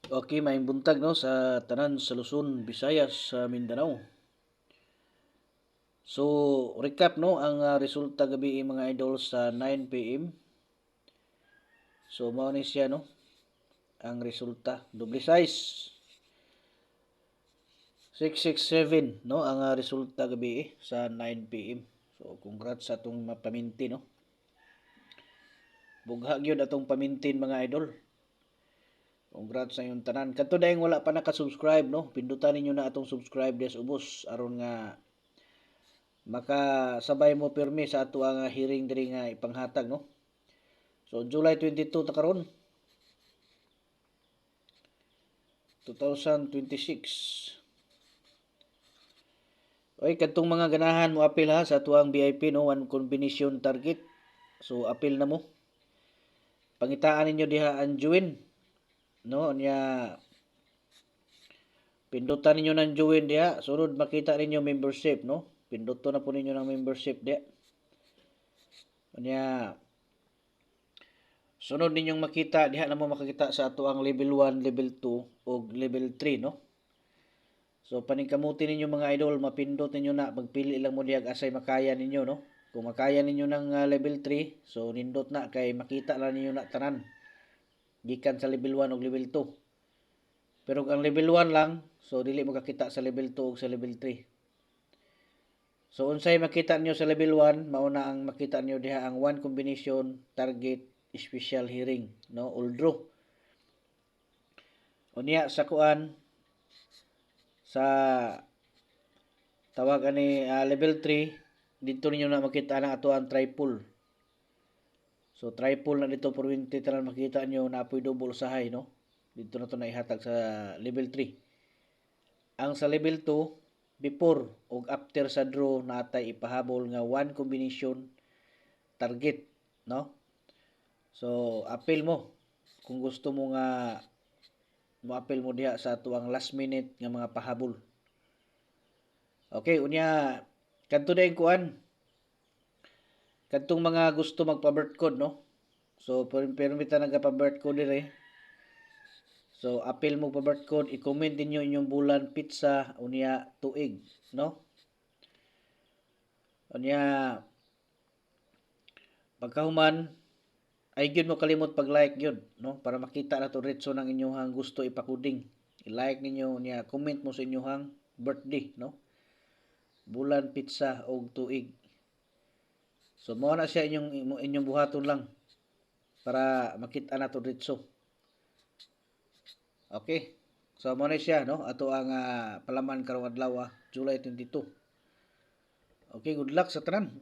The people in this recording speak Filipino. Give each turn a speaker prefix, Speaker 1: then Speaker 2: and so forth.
Speaker 1: Okay, maayong buntag no sa tanan sa Luzon, Visayas, sa Mindanao. So, recap no ang resulta gabi mga idol sa 9 PM. So, mao ni siya no ang resulta. Double size 667 no ang resulta gabi sa 9 PM. So, congrats sa atong mapaminti no. Bugha gyud atong pamintin mga idol. Congrats sa inyong tanan. Kadto dayong wala pa naka-subscribe no. Pindutan ninyo na atong subscribe des ubos aron nga makasabay mo pirmi sa ato ang hearing diri nga ipanghatag no. So July 22 ta karon 2026. Oy kadtong mga ganahan mo apil ha sa tuang VIP no, one combination target. So apil na mo. Pangitaan ninyo diha ang join no nya pindutan ninyo ng join diha sunod makita ninyo membership no. Pinduto na po ninyo ng membership diha. Nya sunod ninyong makita diha na mo makakita sa ato ang level 1, level 2 ug level 3 no. So paningkamuti ninyo mga idol, mapindot ninyo na magpili lang mo diha asay makaya ninyo no. Kung makaya ninyo ng level 3, so nindot na kay makita lang ninyo na tanan gikan sa level 1 ug level 2. Pero ang level 1 lang, so dili mo kakita sa level 2 ug sa level 3. So unsay makita niyo sa level 1, mao na ang makita niyo diha ang one combination target special hearing no, all draw. Unya sa kuan sa tawag ani level 3 dito ninyo na makita ang ato ang triple. So triple na dito perwente tanan makita nyo na apoy double usahay no. Dito na to na ihatag sa level 3. Ang sa level 2 before ug after sa draw natay ipahabol nga one combination target no. So apil mo kung gusto mo nga mo-apil mo diha sa tuang last minute nga mga pahabol. Okay, unya kadto dayon kuan. Kadtong mga gusto magpa-birth code no. So permita nagpa-birth code dire. So apil mo pa-birth code, i-comment ninyo inyong bulan pizza unya tuig no. Unya pagkahuman ay gyud mo kalimot pag-like gyud no para makita na to retso ng inyong gusto ipakuding. I-like ninyo niya, comment mo sa inyong birthday no. Bulan pizza og tuig. So mao na siya inyong buhaton lang para makita na to retso. Okay. So mao na siya no ato ang palaman karong adlaw July 22. Okay, good luck sa tanan.